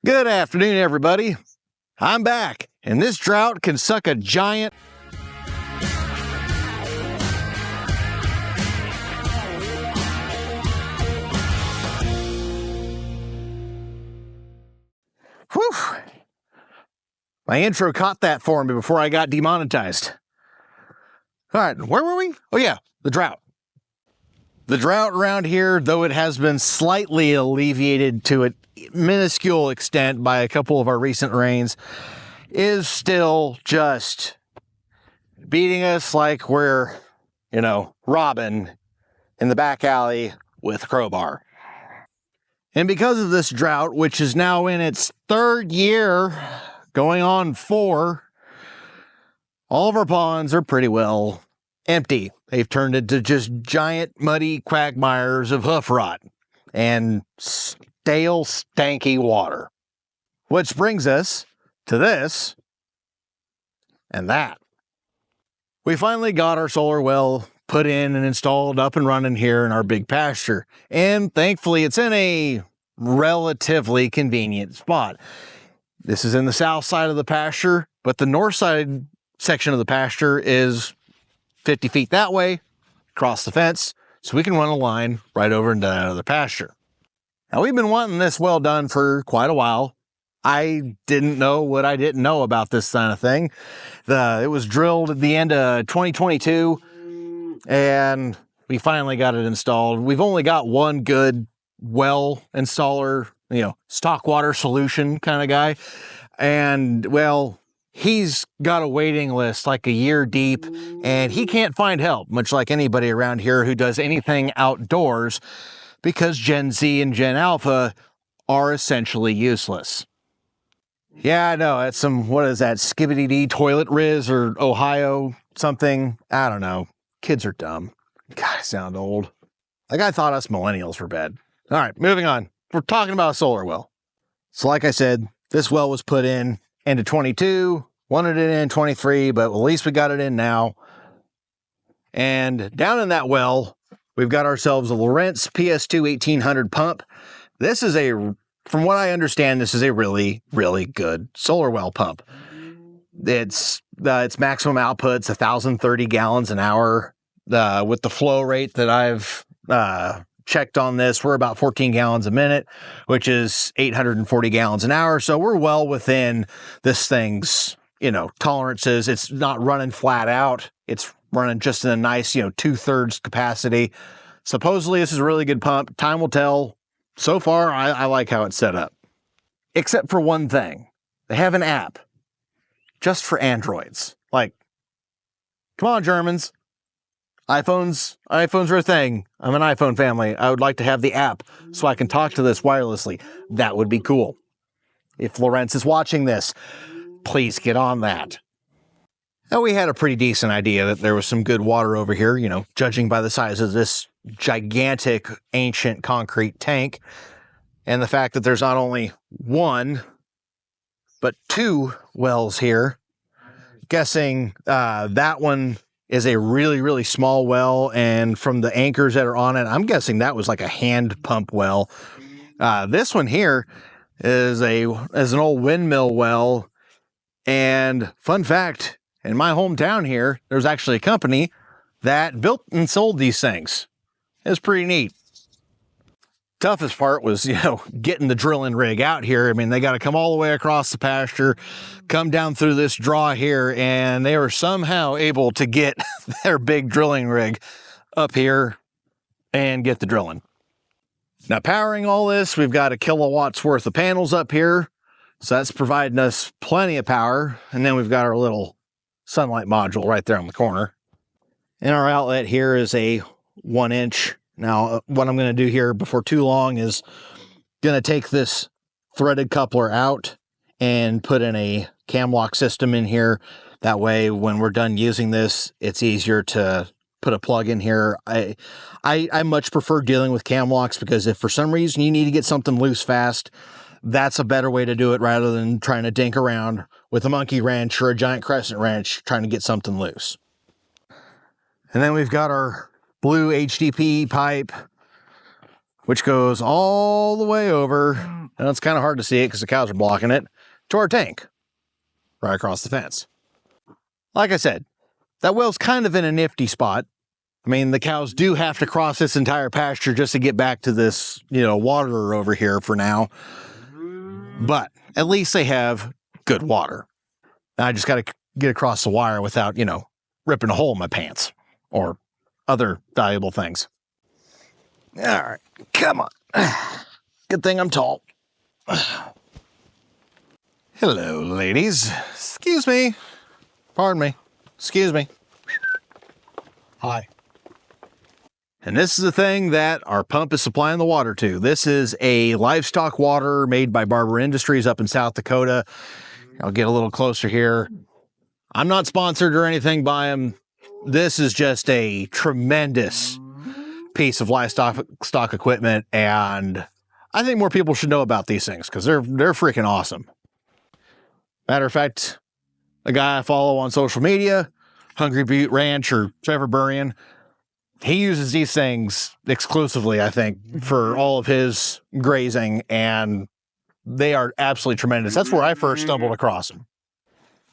Good afternoon, everybody. I'm back, and this drought can suck a giant... Whew. My intro caught that for me before I got demonetized. All right, where were we? Oh yeah, the drought. The drought around here, though it has been slightly alleviated to a minuscule extent by a couple of our recent rains, is still just beating us like we're, Robin in the back alley with a crowbar. And because of this drought, which is now in its third year, going on 4, all of our ponds are pretty well empty. They've turned into just giant muddy quagmires of hoof rot and stale, stanky water. Which brings us to this and that. We finally got our solar well put in and installed up and running here in our big pasture. And thankfully it's in a relatively convenient spot. This is in the south side of the pasture, but the north side section of the pasture is 50 feet that way, across the fence, so we can run a line right over into that other pasture. Now, we've been wanting this well done for quite a while. I didn't know what I didn't know about this kind of thing. It was drilled at the end of 2022, and we finally got it installed. We've only got one good well installer, stock water solution kind of guy. And, well, he's got a waiting list like a year deep, and he can't find help, much like anybody around here who does anything outdoors, because Gen Z and Gen Alpha are essentially useless. Yeah, I know, it's some, what is that, Skibbity-Dee Toilet Riz or Ohio something? I don't know. Kids are dumb. God, I sound old. Like I thought us millennials were bad. All right, moving on. We're talking about a solar well. So like I said, this well was put in end of 22, wanted it in 23, but at least we got it in now. And down in that well, we've got ourselves a Lowrance PS2 1800 pump. This is from what I understand, this is a really, really good solar well pump. Its maximum output's 1,030 gallons an hour. With the flow rate that I've checked on this, we're about 14 gallons a minute, which is 840 gallons an hour. So we're well within this thing's, tolerances. It's not running flat out. It's running just in a nice, 2/3 capacity. Supposedly this is a really good pump. Time will tell. So far, I like how it's set up. Except for one thing. They have an app just for Androids. Like, come on, Germans. iPhones are a thing. I'm an iPhone family. I would like to have the app so I can talk to this wirelessly. That would be cool. If Lowrance is watching this, please get on that. Now, we had a pretty decent idea that there was some good water over here, judging by the size of this gigantic ancient concrete tank, and the fact that there's not only one, but 2 wells here. Guessing that one is a really, really small well, and from the anchors that are on it, I'm guessing that was like a hand pump well. This one here is an old windmill well, and fun fact, in my hometown here, there's actually a company that built and sold these things. It was pretty neat. Toughest part was, getting the drilling rig out here. I mean, they got to come all the way across the pasture, come down through this draw here, and they were somehow able to get their big drilling rig up here and get the drilling. Now, powering all this, we've got 1 kilowatts worth of panels up here, so that's providing us plenty of power. And then we've got our little sunlight module right there on the corner. And our outlet here is a 1-inch. Now, what I'm going to do here before too long is going to take this threaded coupler out and put in a cam lock system in here. That way, when we're done using this, it's easier to put a plug in here. I much prefer dealing with cam locks, because if for some reason you need to get something loose fast, that's a better way to do it rather than trying to dink around with a monkey wrench or a giant crescent wrench trying to get something loose. And then we've got our blue HDPE pipe which goes all the way over, and it's kind of hard to see it because the cows are blocking it, to our tank, right across the fence. Like I said, that well's kind of in a nifty spot. I mean, the cows do have to cross this entire pasture just to get back to this, water over here for now. But at least they have good water. Now I just got to get across the wire without, ripping a hole in my pants or other valuable things. All right, come on. Good thing I'm tall. Hello, ladies. Excuse me. Pardon me. Excuse me. Hi. And this is the thing that our pump is supplying the water to. This is a livestock water made by Barber Industries up in South Dakota. I'll get a little closer here. I'm not sponsored or anything by them. This is just a tremendous piece of livestock equipment, and I think more people should know about these things because they're freaking awesome. Matter of fact, a guy I follow on social media, Hungry Butte Ranch or Trevor Burrian, he uses these things exclusively, I think, for all of his grazing, and they are absolutely tremendous. That's where I first stumbled across them.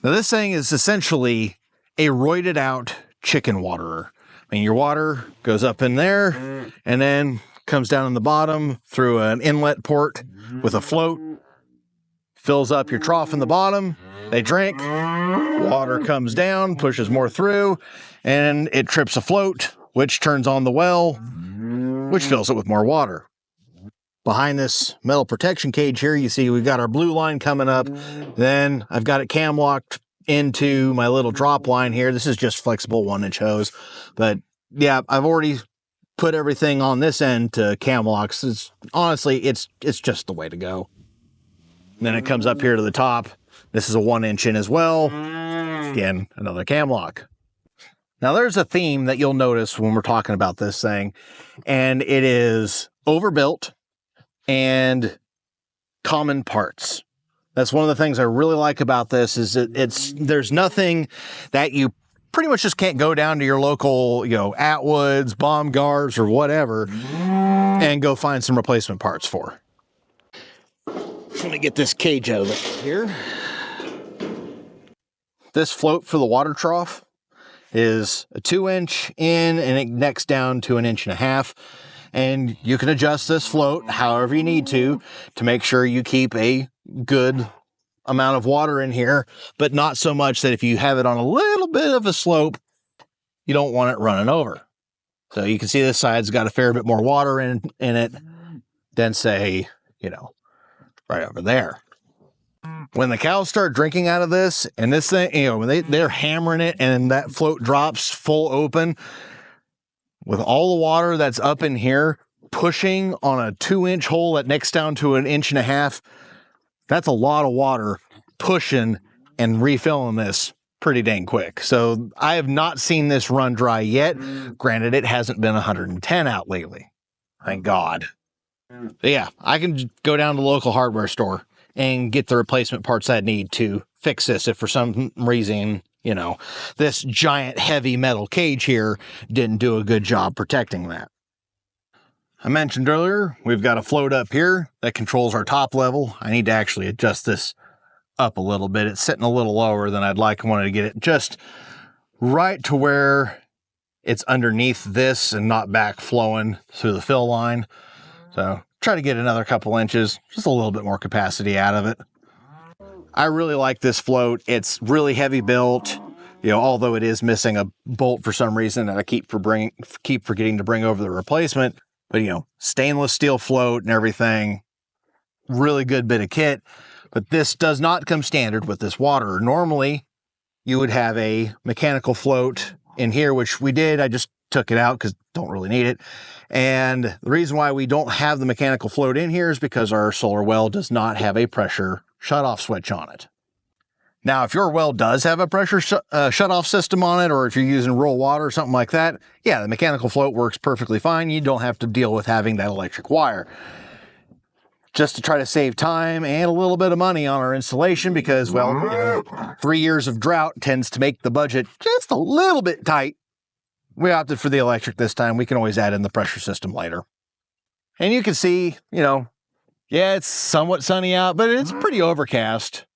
Now, this thing is essentially a roided out chicken waterer. I mean, your water goes up in there and then comes down in the bottom through an inlet port with a float, fills up your trough in the bottom, they drink, water comes down, pushes more through, and it trips a float, which turns on the well, which fills it with more water. Behind this metal protection cage here, you see we've got our blue line coming up. Then I've got it cam locked into my little drop line here. This is just flexible 1-inch hose. But yeah, I've already put everything on this end to cam locks. Honestly, it's just the way to go. And then it comes up here to the top. This is a 1-inch in as well. Again, another cam lock. Now, there's a theme that you'll notice when we're talking about this thing, and it is overbuilt and common parts. That's one of the things I really like about this is there's nothing that you pretty much just can't go down to your local, Atwoods, Baumgars, or whatever, and go find some replacement parts for. Let me get this cage out of it here. This float for the water trough is a 2-inch in, and it necks down to 1.5 inches. And you can adjust this float however you need to make sure you keep a good amount of water in here, but not so much that if you have it on a little bit of a slope, you don't want it running over. So you can see this side's got a fair bit more water in it than, say, right over there. When the cows start drinking out of this, and this thing, when they're hammering it and that float drops full open, with all the water that's up in here, pushing on a 2-inch hole that necks down to 1.5 inches, that's a lot of water pushing and refilling this pretty dang quick. So I have not seen this run dry yet. Granted, it hasn't been 110 out lately. Thank God. But yeah, I can go down to the local hardware store and get the replacement parts I need to fix this if for some reason, this giant heavy metal cage here didn't do a good job protecting that. I mentioned earlier, we've got a float up here that controls our top level. I need to actually adjust this up a little bit. It's sitting a little lower than I'd like. I wanted to get it just right to where it's underneath this and not back flowing through the fill line. So try to get another couple inches, just a little bit more capacity out of it. I really like this float. It's really heavy built, although it is missing a bolt for some reason that I keep forgetting to bring over the replacement. But, stainless steel float and everything, really good bit of kit. But this does not come standard with this water. Normally, you would have a mechanical float in here, which we did. I just took it out because don't really need it. And the reason why we don't have the mechanical float in here is because our solar well does not have a pressure shutoff switch on it. Now, if your well does have a pressure shutoff system on it, or if you're using rural water or something like that, yeah, the mechanical float works perfectly fine. You don't have to deal with having that electric wire. Just to try to save time and a little bit of money on our installation because, 3 years of drought tends to make the budget just a little bit tight. We opted for the electric this time. We can always add in the pressure system later. And you can see, yeah, it's somewhat sunny out, but it's pretty overcast.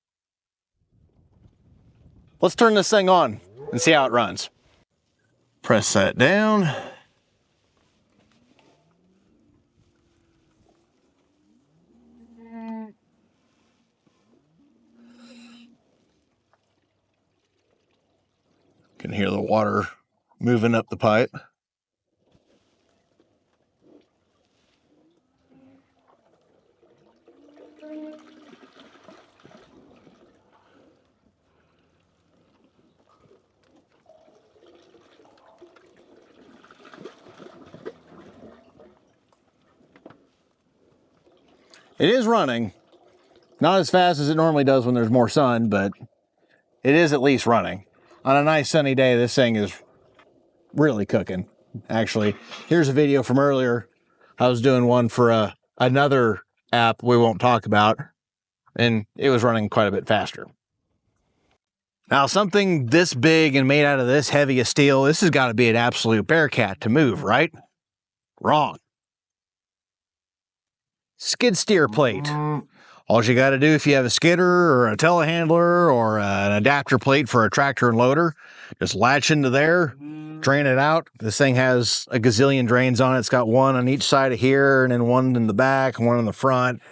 Let's turn this thing on and see how it runs. Press that down. Can hear the water moving up the pipe. It is running. Not as fast as it normally does when there's more sun, but it is at least running. On a nice sunny day, this thing is really cooking. Actually, here's a video from earlier. I was doing one for another app we won't talk about, and it was running quite a bit faster. Now, something this big and made out of this heavy of steel, this has got to be an absolute bearcat to move, right? Wrong. Skid steer plate. All you got to do if you have a skidder or a telehandler or an adapter plate for a tractor and loader, just latch into there, drain it out. This thing has a gazillion drains on it. It's got one on each side of here and then one in the back and one in the front.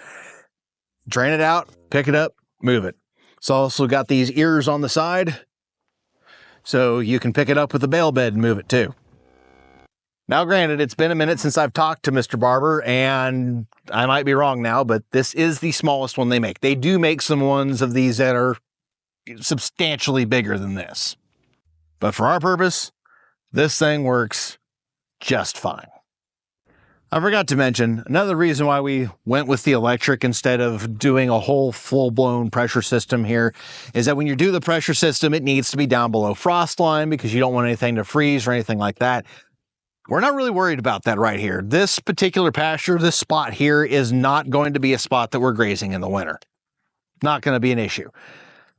Drain it out, pick it up, move it. It's also got these ears on the side, so you can pick it up with the bale bed and move it too. Now, granted, it's been a minute since I've talked to Mr. Barber, and I might be wrong now, but this is the smallest one they make. They do make some ones of these that are substantially bigger than this. But for our purpose, this thing works just fine. I forgot to mention, another reason why we went with the electric instead of doing a whole full-blown pressure system here is that when you do the pressure system, it needs to be down below frost line because you don't want anything to freeze or anything like that. We're not really worried about that right here. This particular pasture, this spot here, is not going to be a spot that we're grazing in the winter. Not going to be an issue.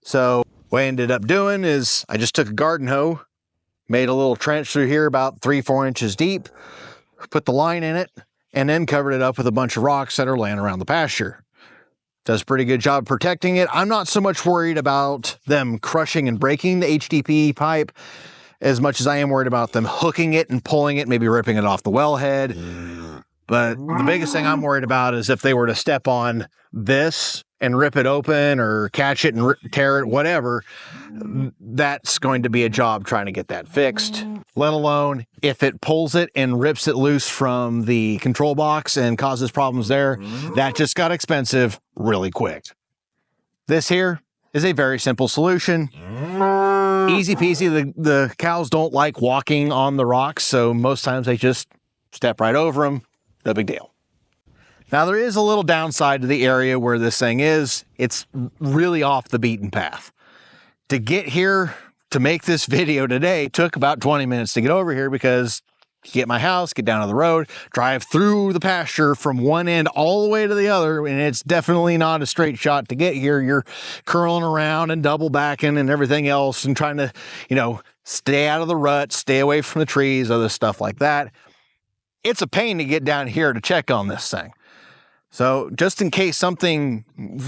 So what I ended up doing is I just took a garden hoe, made a little trench through here about 3-4 inches deep, put the line in it, and then covered it up with a bunch of rocks that are laying around the pasture. Does a pretty good job protecting it. I'm not so much worried about them crushing and breaking the HDPE pipe as much as I am worried about them hooking it and pulling it, maybe ripping it off the wellhead. But the biggest thing I'm worried about is if they were to step on this and rip it open or catch it and tear it, whatever, that's going to be a job trying to get that fixed. Let alone if it pulls it and rips it loose from the control box and causes problems there, that just got expensive really quick. This here is a very simple solution. Easy peasy. The cows don't like walking on the rocks, so most times they just step right over them. No big deal. Now, there is a little downside to the area where this thing is. It's really off the beaten path. To get here, to make this video today, took about 20 minutes to get over here because you get my house, get down to the road, drive through the pasture from one end all the way to the other, and it's definitely not a straight shot to get here. You're curling around and double backing and everything else and trying to, stay out of the rut, stay away from the trees, other stuff like that. It's a pain to get down here to check on this thing. So just in case something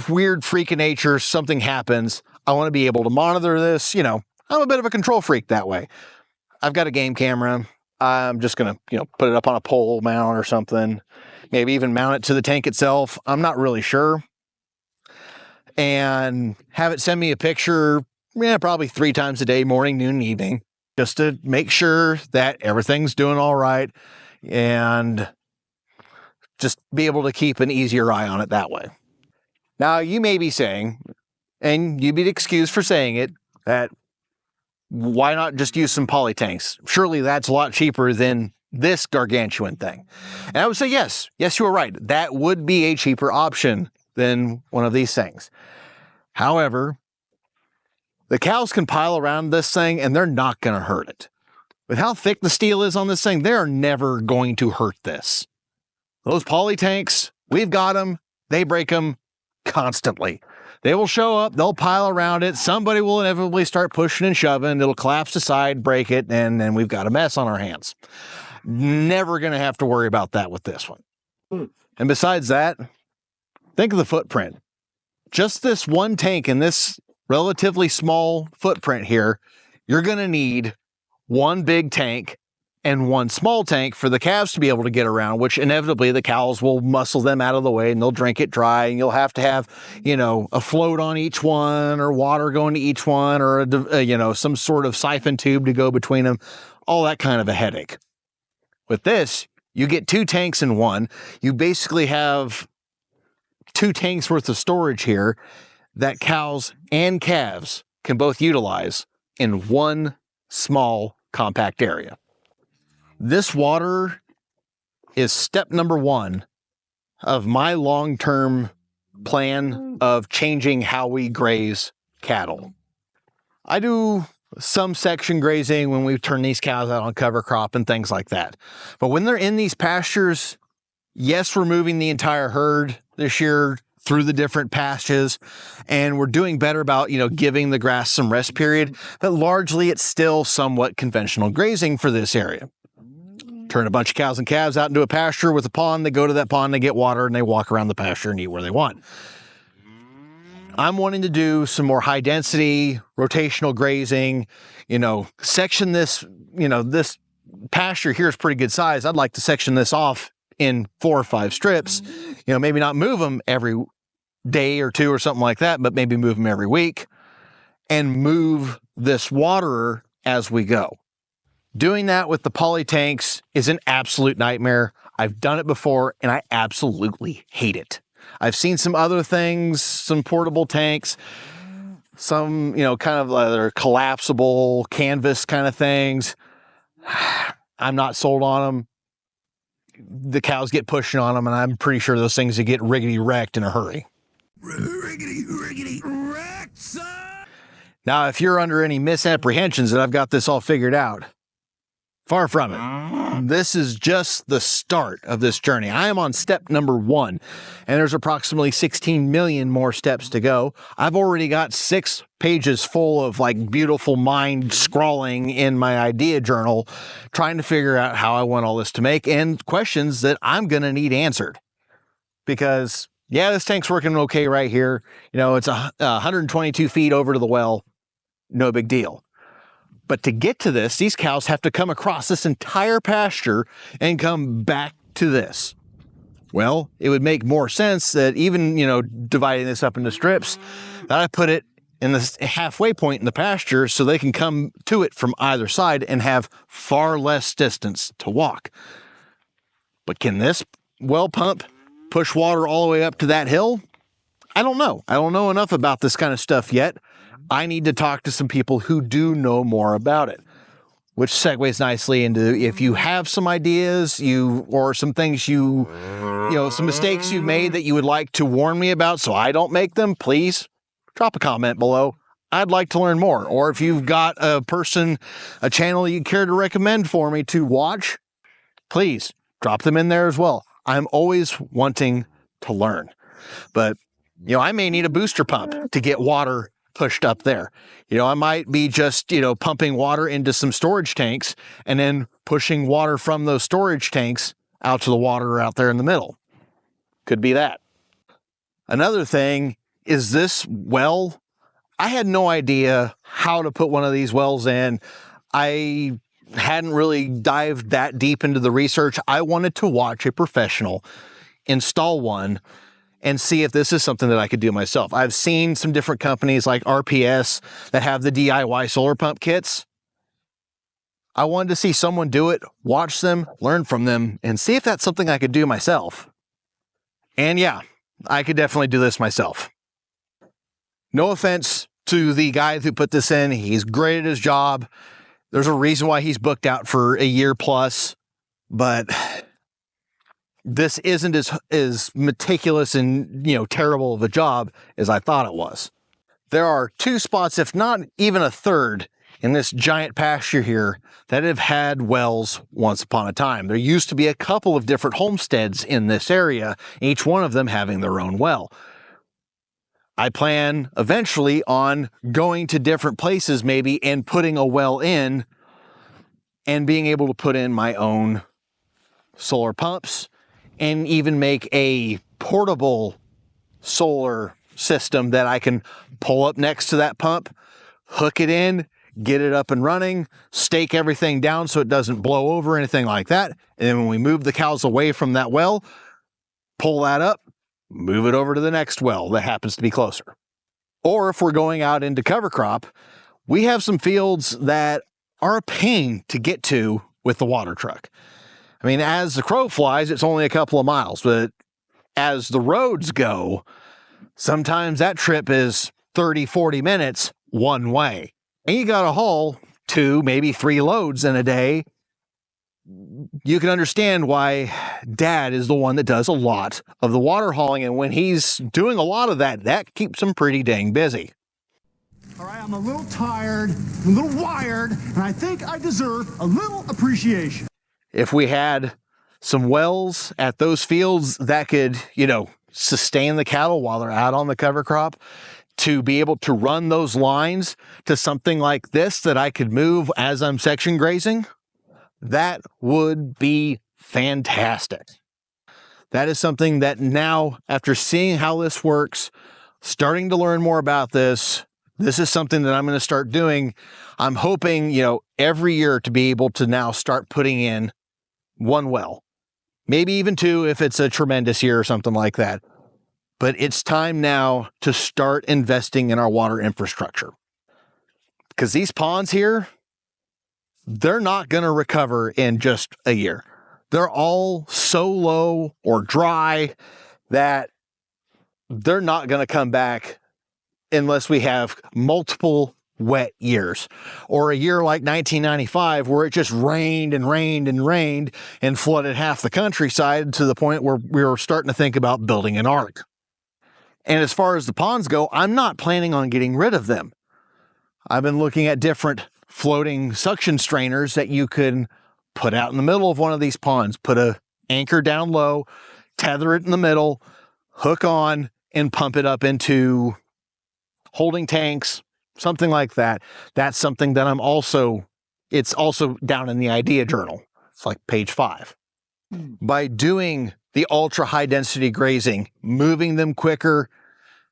weird freak of nature, something happens, I want to be able to monitor this. I'm a bit of a control freak that way. I've got a game camera. I'm just going to, put it up on a pole mount or something. Maybe even mount it to the tank itself. I'm not really sure. And have it send me a picture, probably 3 times a day, morning, noon, and evening, just to make sure that everything's doing all right and just be able to keep an easier eye on it that way. Now, you may be saying, and you'd be excused for saying it, that why not just use some poly tanks? Surely that's a lot cheaper than this gargantuan thing. And I would say, yes, you are right. That would be a cheaper option than one of these things. However, the cows can pile around this thing and they're not going to hurt it. With how thick the steel is on this thing, they're never going to hurt this. Those poly tanks, we've got them. They break them constantly. They will show up, they'll pile around it, somebody will inevitably start pushing and shoving, it'll collapse aside, break it, and then we've got a mess on our hands. Never going to have to worry about that with this one. And besides that, think of the footprint. Just this one tank in this relatively small footprint here, you're going to need one big tank and one small tank for the calves to be able to get around, which inevitably the cows will muscle them out of the way and they'll drink it dry, and you'll have to have, a float on each one, or water going to each one, or some sort of siphon tube to go between them, all that kind of a headache. With this, you get two tanks in one. You basically have 2 tanks worth of storage here that cows and calves can both utilize in one small compact area. This water is step number 1 of my long-term plan of changing how we graze cattle. I do some section grazing when we turn these cows out on cover crop and things like that. But when they're in these pastures, yes, we're moving the entire herd this year through the different pastures, and we're doing better about, giving the grass some rest period, but largely it's still somewhat conventional grazing for this area. Turn a bunch of cows and calves out into a pasture with a pond. They go to that pond, they get water, and they walk around the pasture and eat where they want. I'm wanting to do some more high density, rotational grazing, section this, this pasture here is pretty good size. I'd like to section this off in 4 or 5 strips, maybe not move them every day or 2 or something like that, but maybe move them every week and move this waterer as we go. Doing that with the poly tanks is an absolute nightmare. I've done it before and I absolutely hate it. I've seen some other things, some portable tanks, some, kind of other collapsible canvas kind of things. I'm not sold on them. The cows get pushing on them, and I'm pretty sure those things get riggedy wrecked in a hurry. Riggedy wrecked, son! Now, if you're under any misapprehensions that I've got this all figured out, far from it. This is just the start of this journey. I am on step number 1, and there's approximately 16 million more steps to go. I've already got 6 pages full of beautiful mind scrawling in my idea journal, trying to figure out how I want all this to make, and questions that I'm going to need answered. Because, yeah, this tank's working okay right here. It's 122 feet over to the well. No big deal. But to get to this, these cows have to come across this entire pasture and come back to this. Well, it would make more sense that even, dividing this up into strips, that I put it in the halfway point in the pasture so they can come to it from either side and have far less distance to walk. But can this well pump push water all the way up to that hill? I don't know. I don't know enough about this kind of stuff yet. I need to talk to some people who do know more about it, which segues nicely into if you have some ideas, or some things some mistakes you've made that you would like to warn me about so I don't make them, please drop a comment below. I'd like to learn more. Or if you've got a channel you care to recommend for me to watch, please drop them in there as well. I'm always wanting to learn. But, I may need a booster pump to get water pushed up there. I might be just, pumping water into some storage tanks and then pushing water from those storage tanks out to the water out there in the middle. Could be that. Another thing is this well. I had no idea how to put one of these wells in. I hadn't really dived that deep into the research. I wanted to watch a professional install one and see if this is something that I could do myself. I've seen some different companies like RPS that have the DIY solar pump kits. I wanted to see someone do it, watch them, learn from them, and see if that's something I could do myself. And yeah, I could definitely do this myself. No offense to the guy who put this in. He's great at his job. There's a reason why he's booked out for a year plus, but this isn't as meticulous and, terrible of a job as I thought it was. There are 2 spots, if not even a third, in this giant pasture here that have had wells once upon a time. There used to be a couple of different homesteads in this area, each one of them having their own well. I plan eventually on going to different places maybe and putting a well in and being able to put in my own solar pumps and even make a portable solar system that I can pull up next to that pump, hook it in, get it up and running, stake everything down so it doesn't blow over or anything like that. And then when we move the cows away from that well, pull that up, move it over to the next well that happens to be closer. Or if we're going out into cover crop, we have some fields that are a pain to get to with the water truck. I mean, as the crow flies, it's only a couple of miles, but as the roads go, sometimes that trip is 30, 40 minutes one way. And you got to haul 2, maybe 3 loads in a day. You can understand why Dad is the one that does a lot of the water hauling. And when he's doing a lot of that, that keeps him pretty dang busy. All right, I'm a little tired, a little wired, and I think I deserve a little appreciation. If we had some wells at those fields that could, sustain the cattle while they're out on the cover crop, to be able to run those lines to something like this that I could move as I'm section grazing, that would be fantastic. That is something that now, after seeing how this works, starting to learn more about this is something that I'm going to start doing. I'm hoping, every year to be able to now start putting in 1 well, maybe even 2 if it's a tremendous year or something like that. But it's time now to start investing in our water infrastructure, because these ponds here, they're not going to recover in just a year. They're all so low or dry that they're not going to come back unless we have multiple wet years, or a year like 1995 where it just rained and rained and rained and flooded half the countryside to the point where we were starting to think about building an ark. And as far as the ponds go, I'm not planning on getting rid of them. I've been looking at different floating suction strainers that you can put out in the middle of one of these ponds, put a anchor down low, tether it in the middle, hook on, and pump it up into holding tanks, something like that. That's something that it's also down in the idea journal. It's like page 5. By doing the ultra high density grazing, moving them quicker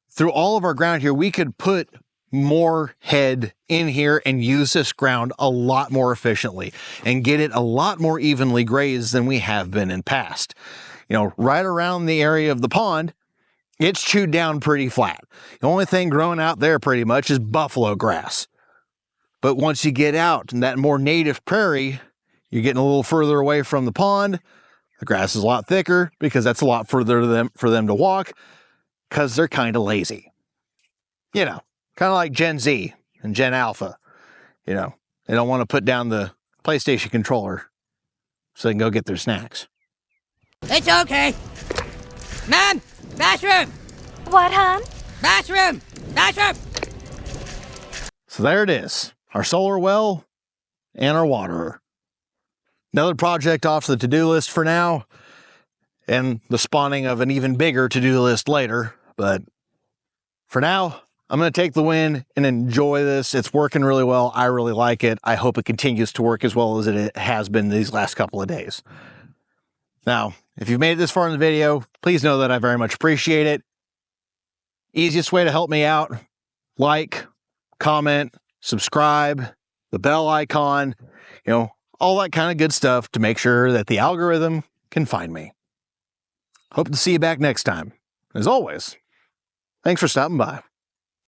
through all of our ground here, we could put more head in here and use this ground a lot more efficiently and get it a lot more evenly grazed than we have been in past. Right around the area of the pond, it's chewed down pretty flat. The only thing growing out there pretty much is buffalo grass. But once you get out in that more native prairie, you're getting a little further away from the pond. The grass is a lot thicker because that's a lot further for them to walk, because they're kind of lazy. Kind of like Gen Z and Gen Alpha. They don't want to put down the PlayStation controller so they can go get their snacks. It's okay. Mom, bathroom. What, hon? Bathroom. Bathroom. So there it is. Our solar well and our waterer. Another project off the to-do list for now, and the spawning of an even bigger to-do list later. But for now, I'm going to take the win and enjoy this. It's working really well. I really like it. I hope it continues to work as well as it has been these last couple of days. Now, if you've made it this far in the video, please know that I very much appreciate it. Easiest way to help me out, like, comment, subscribe, the bell icon, all that kind of good stuff to make sure that the algorithm can find me. Hope to see you back next time. As always, thanks for stopping by.